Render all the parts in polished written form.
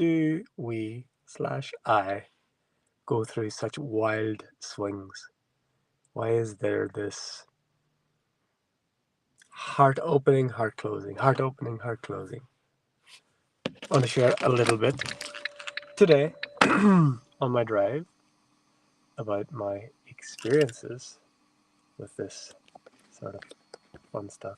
do we/I go through such wild swings? Why is there this heart opening, heart closing, heart opening, heart closing? I want to share a little bit today on my drive about my experiences with this sort of fun stuff.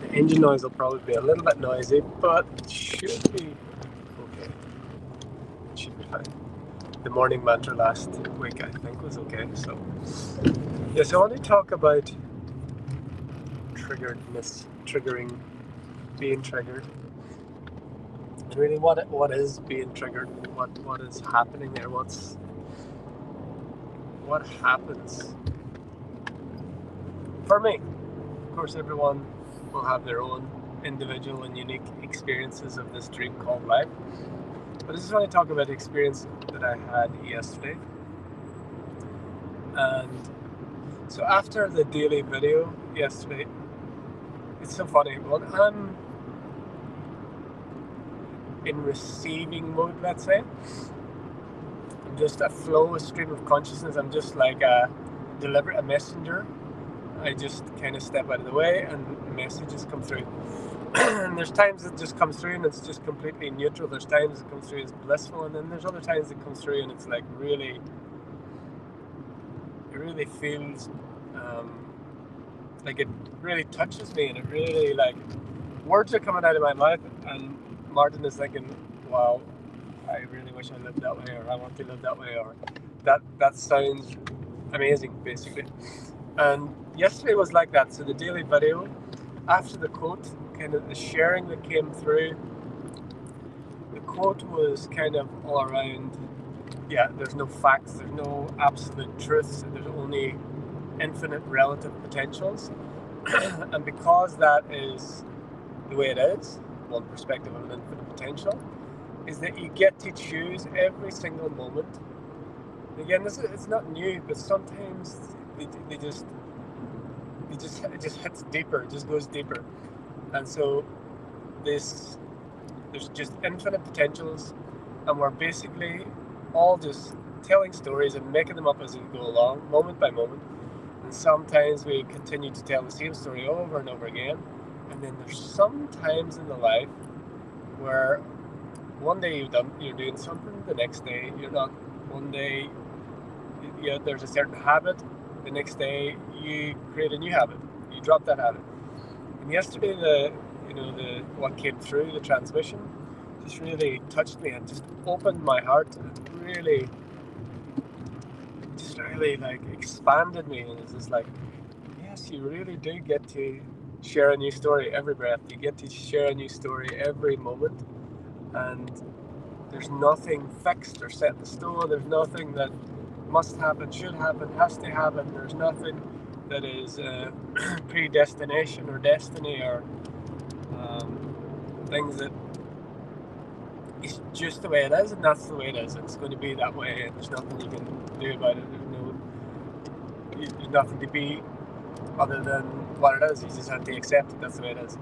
The engine noise will probably be a little bit noisy, but it should be okay. It should be fine. The morning mantra last week, I think, was okay. So, yes, I want to talk about triggeredness, triggering, being triggered. And really, what is being triggered? What is happening there? What happens for me? Of course, everyone will have their own individual and unique experiences of this dream called life. But I just want to talk about the experience that I had yesterday. And so after the daily video yesterday, it's so funny. When I'm in receiving mode, let's say, I'm just a flow, a stream of consciousness. I'm just like a messenger. I just kind of step out of the way and messages come through. And there's times it just comes through and it's just completely neutral. There's times it comes through as blissful, and then there's other times it comes through and it's like it really feels like it really touches me, and it really, like, words are coming out of my mouth and Martin is thinking, wow, I really wish I lived that way, or I want to live that way, or that sounds amazing, basically. And yesterday was like that. So the daily video, after the quote, kind of the sharing that came through, the quote was kind of all around, yeah, there's no facts, there's no absolute truths, there's only infinite relative potentials. And because that is the way it is, one perspective of an infinite potential, is that you get to choose every single moment. Again, it's not new, but sometimes it just hits deeper, it just goes deeper. And so there's just infinite potentials, and we're basically all just telling stories and making them up as we go along, moment by moment. And sometimes we continue to tell the same story over and over again. And then there's some times in the life where one day you're doing something, the next day you're not. One day there's a certain habit, the next day you create a new habit, you drop that habit. And yesterday what came through the transmission just really touched me and just opened my heart, and it really like expanded me, and it's just like, yes, you really do get to share a new story every breath. You get to share a new story every moment, and there's nothing fixed or set in stone. There's nothing that must happen, should happen, has to happen. There's nothing that is predestination or destiny or things that it's just the way it is, and that's the way it is. It's going to be that way, and there's nothing you can do about it. There's nothing to be other than what it is. You just have to accept it. That's the way it is.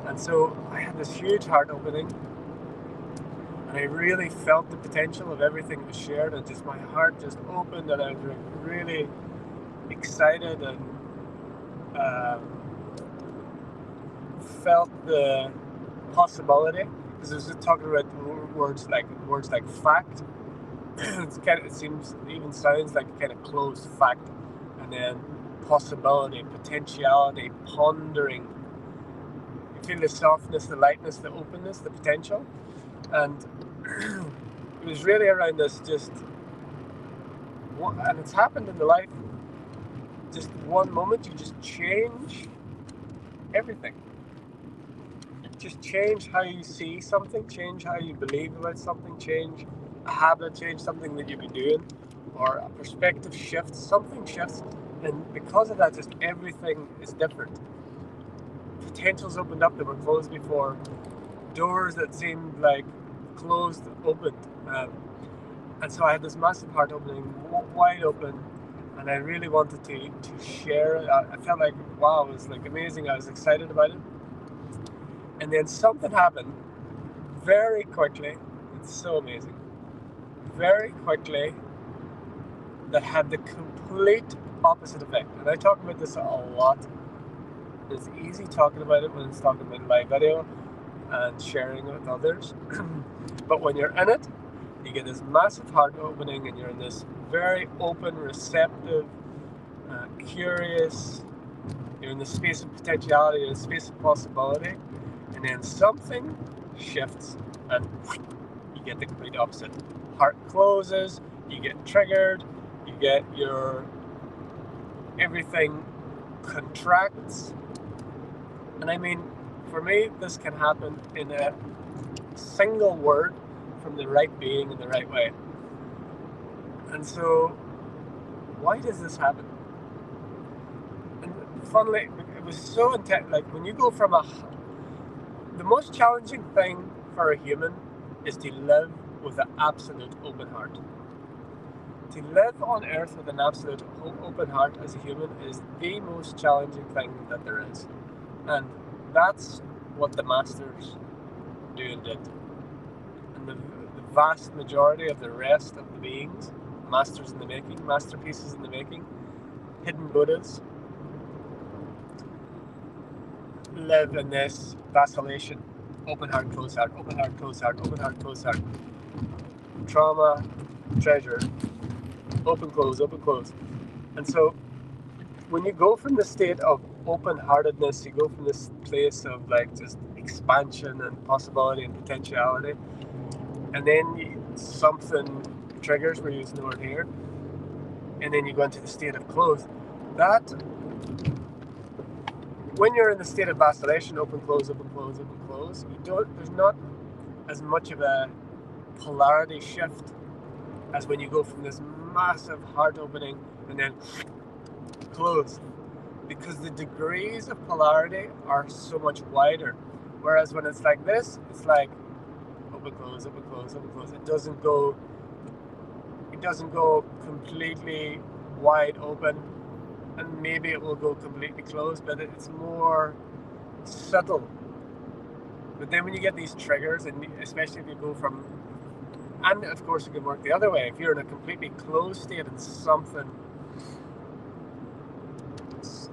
And so I had this huge heart opening, and I really felt the potential of everything that was shared, and just my heart just opened, and I was really excited and felt the possibility, because I was just talking about words like fact. It seems, even sounds like a kind of closed fact, and then possibility, potentiality, pondering. You feel the softness, the lightness, the openness, the potential, and it was really around this and it's happened in the life. Just one moment, you just change everything. Just change how you see something, change how you believe about something, change a habit, change something that you've been doing, or a perspective shift, something shifts, and because of that, just everything is different. Potentials opened up that were closed before, doors that seemed like closed opened, and so I had this massive heart opening, wide open, and I really wanted to share it. I felt like, wow, it was like amazing. I was excited about it, and then something happened very quickly. It's so amazing. Very quickly, that had the complete opposite effect. And I talk about this a lot. It's easy talking about it when it's talking about my video and sharing it with others. But when you're in it, you get this massive heart opening, and you're in this very open, receptive, curious, you're in the space of potentiality, you're in the space of possibility, and then something shifts and you get the complete opposite. Heart closes, you get triggered, you get your everything contracts. And I mean, for me, this can happen in a single word from the right being in the right way. And so, why does this happen? And funnily, it was so intense. Like when you go from the most challenging thing for a human is to live with an absolute open heart. To live on earth with an absolute open heart as a human is the most challenging thing that there is. And that's what the masters do and did. And the vast majority of the rest of the beings, masters in the making, masterpieces in the making, hidden Buddhas, live in this vacillation. Open heart, closed heart, open heart, closed heart, open heart, closed heart. Trauma, treasure, open, close, open, close. And so when you go from the state of open-heartedness, you go from this place of like just expansion and possibility and potentiality, and then something triggers, we're using the word here, and then you go into the state of close. That, when you're in the state of vacillation, open, close, open, close, open, close, there's not as much of a polarity shift as when you go from this massive heart opening and then close, because the degrees of polarity are so much wider. Whereas when it's like this, it's like open, close, open, close, open, close. It doesn't go completely wide open, and maybe it will go completely closed, but it's more subtle. But then when you get these triggers, and especially if you go from, and of course it can work the other way, if you're in a completely closed state and something,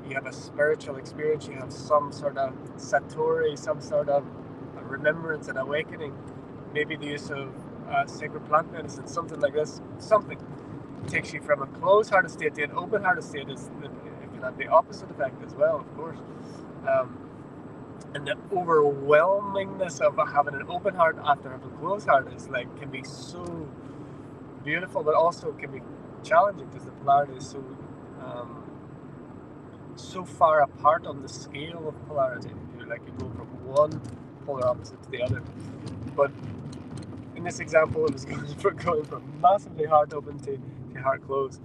you have a spiritual experience, you have some sort of satori, some sort of remembrance and awakening, maybe the use of sacred plant medicine, something like this, something takes you from a closed-hearted state to an open-hearted state. It can have the opposite effect as well, of course. And the overwhelmingness of having an open heart after having a closed heart is like, can be so beautiful, but also can be challenging because the polarity is so far apart on the scale of polarity. You go from one polar opposite to the other. But in this example, it was going from massively heart open to heart closed.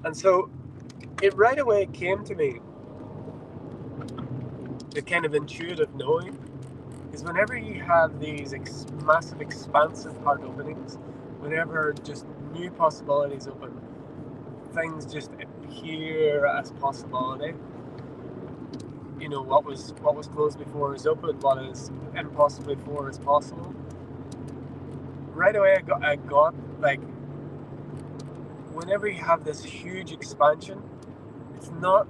And so it right away came to me, the kind of intuitive knowing, is whenever you have these massive expansive heart openings, whenever just new possibilities open, things just appear as possibility. You know, what was closed before is open, what is impossible before is possible. Right away I got like, whenever you have this huge expansion, it's not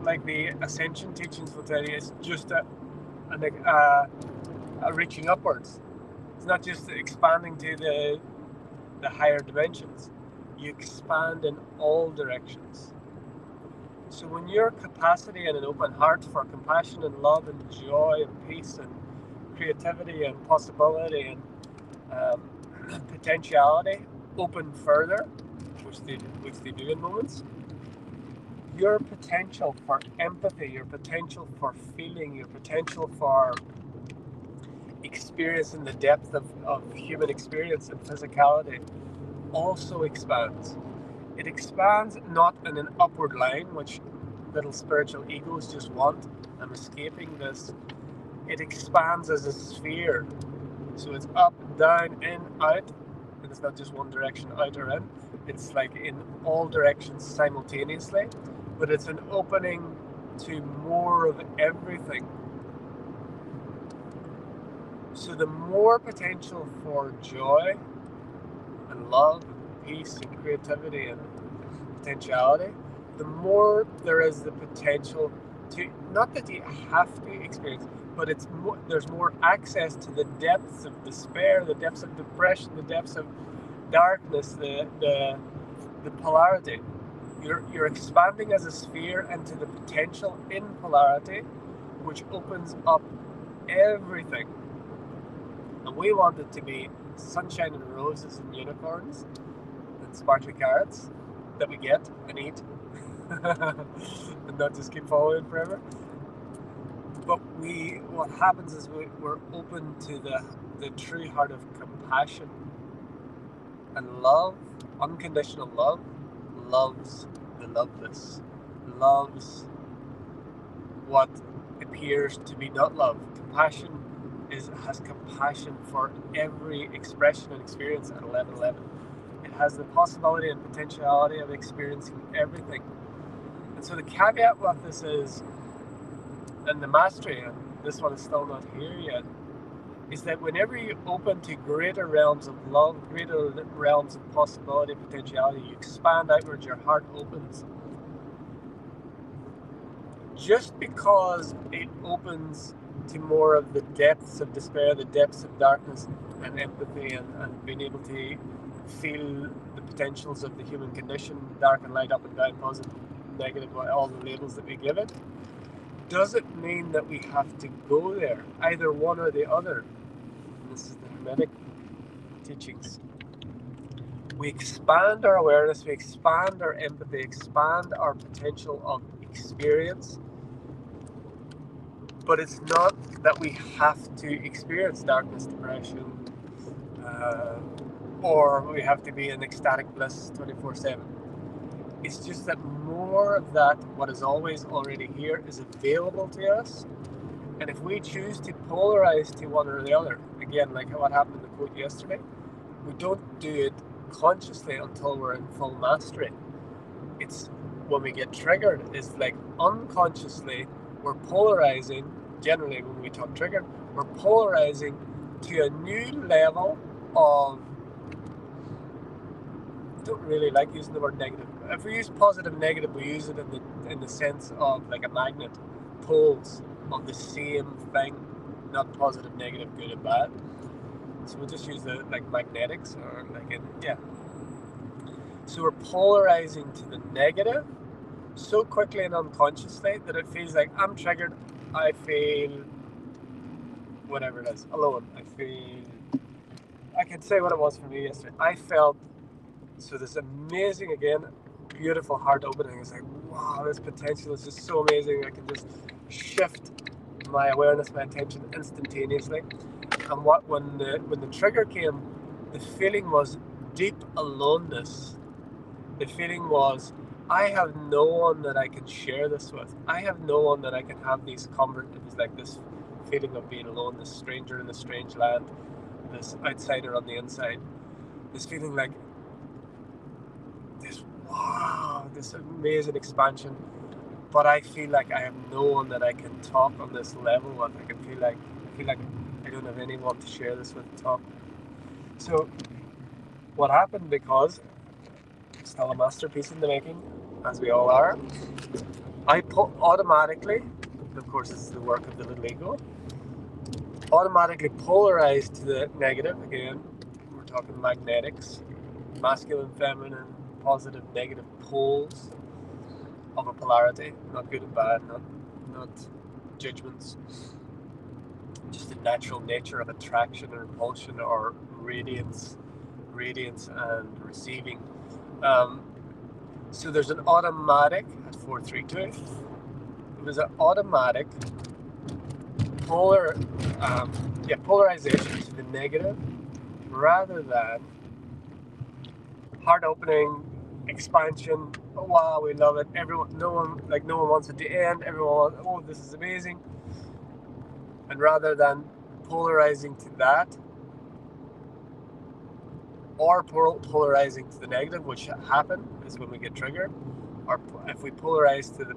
like the ascension teachings will tell you, it's just a reaching upwards. It's not just expanding to the higher dimensions. You expand in all directions. So when your capacity and an open heart for compassion and love and joy and peace and creativity and possibility and potentiality open further, which they do in moments, your potential for empathy, your potential for feeling, your potential for experiencing the depth of human experience and physicality also expands. It expands not in an upward line, which little spiritual egos just want. I'm escaping this. It expands as a sphere. So it's up, down, in, out. And it's not just one direction, out or in. it's like in all directions simultaneously, but it's an opening to more of everything. So the more potential for joy and love and peace and creativity and potentiality, the more there is the potential to, not that you have to experience, but there's more access to the depths of despair, the depths of depression, the depths of darkness, the polarity. You're expanding as a sphere into the potential in polarity, which opens up everything. And we want it to be sunshine and roses and unicorns and sparkly carrots that we get and eat and not just keep following forever. But what happens is we're open to the true heart of compassion and love. Unconditional love loves the loveless, loves what appears to be not love. Compassion has compassion for every expression and experience at 1111. It has the possibility and potentiality of experiencing everything. And so the caveat with this is, and the mastery, and this one is still not here yet, is that whenever you open to greater realms of love, greater realms of possibility, potentiality, you expand outwards, your heart opens. Just because it opens to more of the depths of despair, the depths of darkness and empathy, and being able to feel the potentials of the human condition, dark and light, up and down, positive, negative, all the labels that we give it, doesn't mean that we have to go there, either one or the other. This is the Hermetic teachings. We expand our awareness, we expand our empathy, expand our potential of experience, but it's not that we have to experience darkness, depression, or we have to be in ecstatic bliss 24/7. It's just that more of that, what is always already here, is available to us. And if we choose to polarize to one or the other, again, like what happened in the quote yesterday, we don't do it consciously until we're in full mastery. It's when we get triggered, it's like unconsciously we're polarizing. Generally, when we talk triggered, we're polarizing to a new level of, I don't really like using the word negative. If we use positive, negative, we use it in the sense of like a magnet, poles of the same thing, not positive, negative, good and bad. So we'll just use the like magnetics, or like it, yeah. So we're polarizing to the negative so quickly and unconsciously that it feels like I'm triggered. I feel whatever it is, alone. I can say what it was for me yesterday. I felt so this amazing, again, beautiful heart opening. It's like, wow, this potential is just so amazing. I can just shift my awareness, my attention instantaneously. And when the trigger came, the feeling was deep aloneness. The feeling was, I have no one that I can share this with. I have no one that I can have these it was like this feeling of being alone, this stranger in a strange land, this outsider on the inside. This feeling like this, wow, this amazing expansion. But I feel like I have no one that I can talk on this level with. I feel like I don't have anyone to share this with, talk. So what happened, because it's still a masterpiece in the making, as we all are, I automatically, of course this is the work of the little ego, automatically polarized to the negative. Again, we're talking magnetics, masculine, feminine, positive, negative poles of a polarity, not good and bad, not judgments, just the natural nature of attraction or repulsion, or radiance and receiving. So there's an automatic at 432. It was an automatic polarization to the negative, rather than heart opening, expansion. Oh, wow, we love it. No one wants it to end. Everyone, oh, this is amazing. And rather than polarizing to that, or polarizing to the negative, which happen is when we get triggered, or if we polarize to the,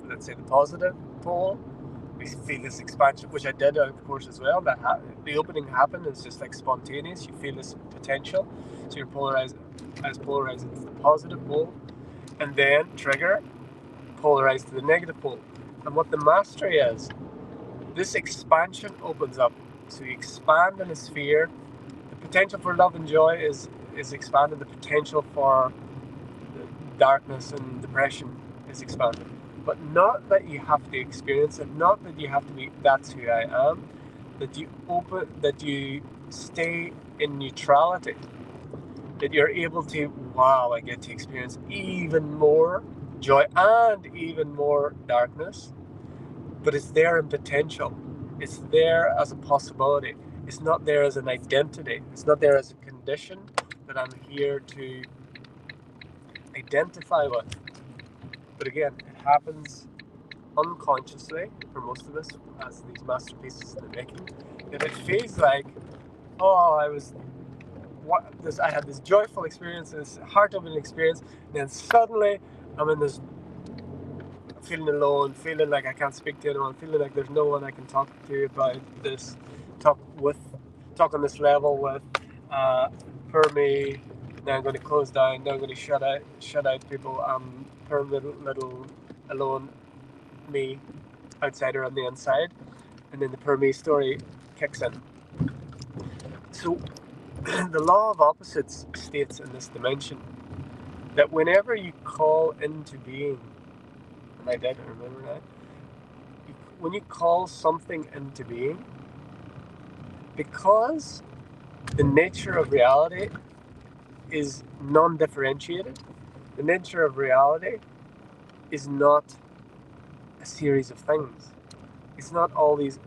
let's say, the positive pole, we feel this expansion, which I did, of course, as well. That the opening happened. It's just like spontaneous. You feel this potential, so you're polarizing to the positive pole, and then trigger, polarize to the negative pole. And what the mastery is, this expansion opens up. So you expand in a sphere. The potential for love and joy is expanded. The potential for darkness and depression is expanded. But not that you have to experience it, not that you have to be, that's who I am, that you stay in neutrality, that you're able to, wow, I get to experience even more joy and even more darkness, but it's there in potential. It's there as a possibility. It's not there as an identity. It's not there as a condition that I'm here to identify with. But again, it happens unconsciously for most of us as these masterpieces they're making. If it feels like, oh, I had this joyful experience, this heart-opening experience, and then suddenly I'm in this feeling alone, feeling like I can't speak to anyone, feeling like there's no one I can talk to about this, talk on this level with. For me, now I'm going to close down. Now I'm going to shut out people. Per little alone me, outsider on the inside, and then the per me story kicks in. So the law of opposites states in this dimension that whenever you call into being, and I did remember that, when you call something into being, because the nature of reality is non-differentiated, the nature of reality is not a series of things. It's not all these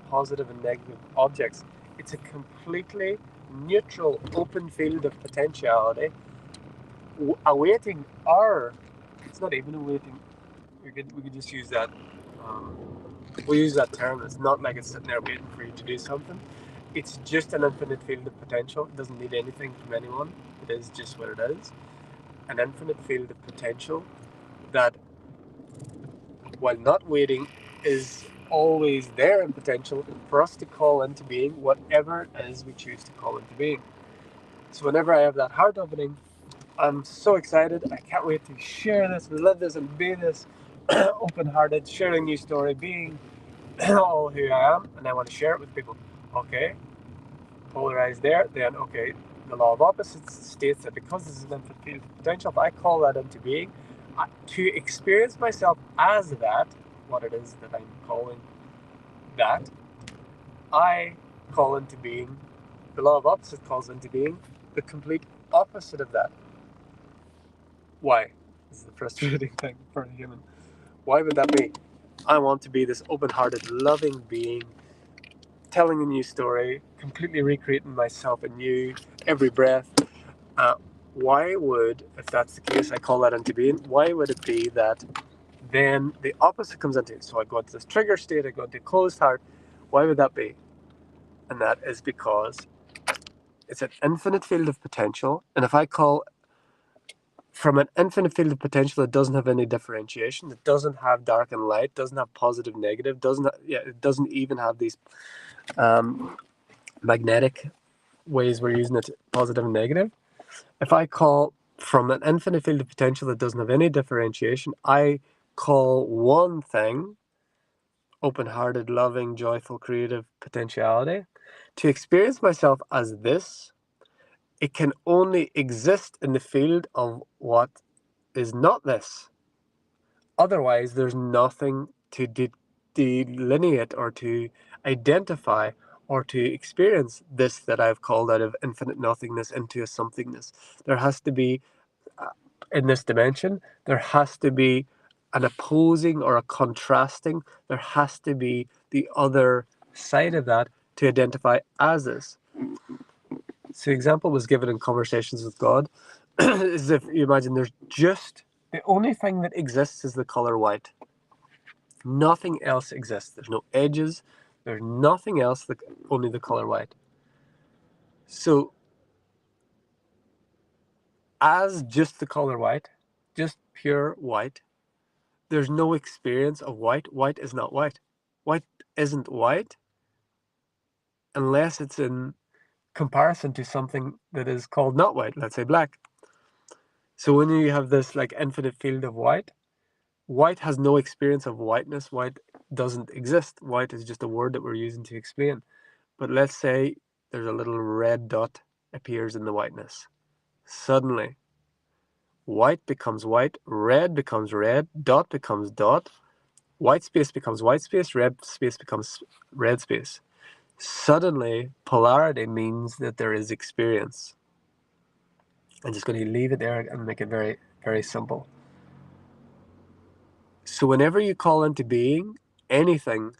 positive and negative objects. It's a completely neutral, open field of potentiality awaiting our. It's not even awaiting. We could just use that. We use that term. It's not like it's sitting there waiting for you to do something. It's just an infinite field of potential. It doesn't need anything from anyone. It is just what it is. An infinite field of potential that, while not waiting, is always there in potential for us to call into being whatever it is we choose to call into being. So whenever I have that heart opening, I'm so excited. I can't wait to share this, live this, and be this open-hearted, sharing new story, being all who I am, and I want to share it with people. Okay, polarized there, then okay, the law of opposites states that because this is an infinite field of potential, if I call that into being, to experience myself as that, what it is that I'm calling that, I call into being, the law of opposites calls into being the complete opposite of that. Why? This is the frustrating thing for a human. Why would that be? I want to be this open-hearted, loving being, telling a new story, completely recreating myself anew every breath. Why would, if that's the case, I call that into being, why would it be that then the opposite comes into it? So I go into this trigger state, I go into closed heart. Why would that be? And that is because it's an infinite field of potential. And if I call from an infinite field of potential, it doesn't have any differentiation. It doesn't have dark and light, doesn't have positive, negative, it doesn't even have these magnetic ways we're using it, positive and negative. If I call from an infinite field of potential that doesn't have any differentiation, I call one thing open-hearted, loving, joyful, creative potentiality. To experience myself as this, it can only exist in the field of what is not this. Otherwise, there's nothing to delineate or to identify or to experience this that I've called out of infinite nothingness into a somethingness. There has to be, in this dimension, there has to be an opposing or a contrasting. There has to be the other side of that to identify as this. So, the example was given in Conversations with God, as if you imagine there's just the only thing that exists is the color white. Nothing else exists. There's no edges. There's nothing else, only the color white. So as just the color white, just pure white. There's no experience of white. White is not white. White isn't white unless it's in comparison to something that is called not white, let's say black. So when you have this like infinite field of white, white has no experience of whiteness. White doesn't exist. White is just a word that we're using to explain. But let's say there's a little red dot appears in the whiteness. Suddenly, white becomes white, red becomes red, dot becomes dot, white space becomes white space, red space becomes red space. Suddenly, polarity means that there is experience. I'm just going to leave it there and make it very, very simple. So whenever you call into being anything,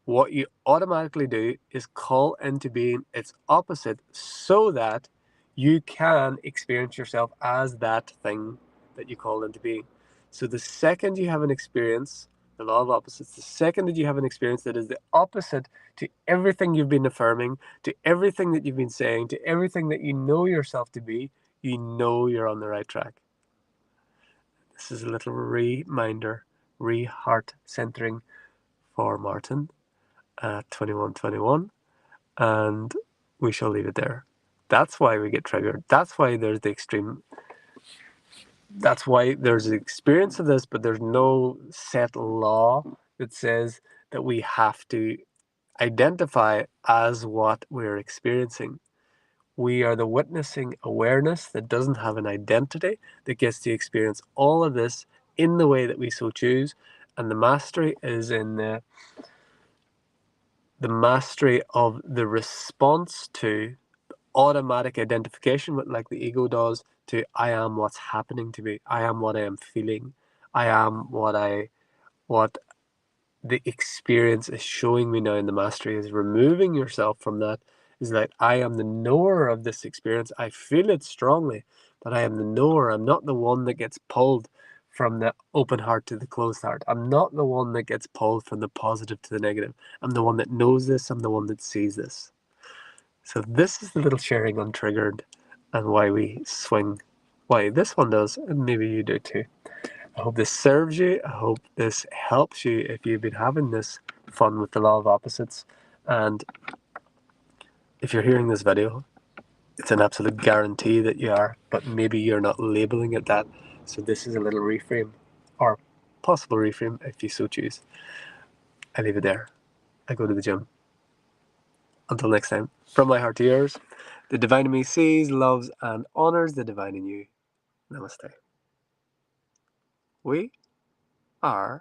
what you automatically do is call into being its opposite so that you can experience yourself as that thing that you call into being. So the second you have an experience, the law of opposites, the second that you have an experience that is the opposite to everything you've been affirming, to everything that you've been saying, to everything that you know yourself to be, you know you're on the right track. This is a little reminder, heart centering for Martin at 2121, and we shall leave it there. That's why we get triggered. That's why there's the extreme. That's why there's the experience of this, but there's no set law that says that we have to identify as what we're experiencing. We are the witnessing awareness that doesn't have an identity, that gets to experience all of this in the way that we so choose. And the mastery is in the mastery of the response to automatic identification, like the ego does, to I am what's happening to me. I am what I am feeling. I am what the experience is showing me now in the mastery is removing yourself from that. Is like, I am the knower of this experience. I feel it strongly, but I am the knower. I'm not the one that gets pulled from the open heart to the closed heart. I'm not the one that gets pulled from the positive to the negative. I'm the one that knows this. I'm the one that sees this. So this is the little sharing on Triggered and why we swing, why this one does, and maybe you do too. I hope this serves you. I hope this helps you if you've been having this fun with the law of opposites. And if you're hearing this video, it's an absolute guarantee that you are, but maybe you're not labeling it that. So this is a little reframe, or possible reframe if you so choose. I leave it there. I go to the gym. Until next time, from my heart to yours, the divine in me sees, loves, and honors the divine in you. Namaste. We are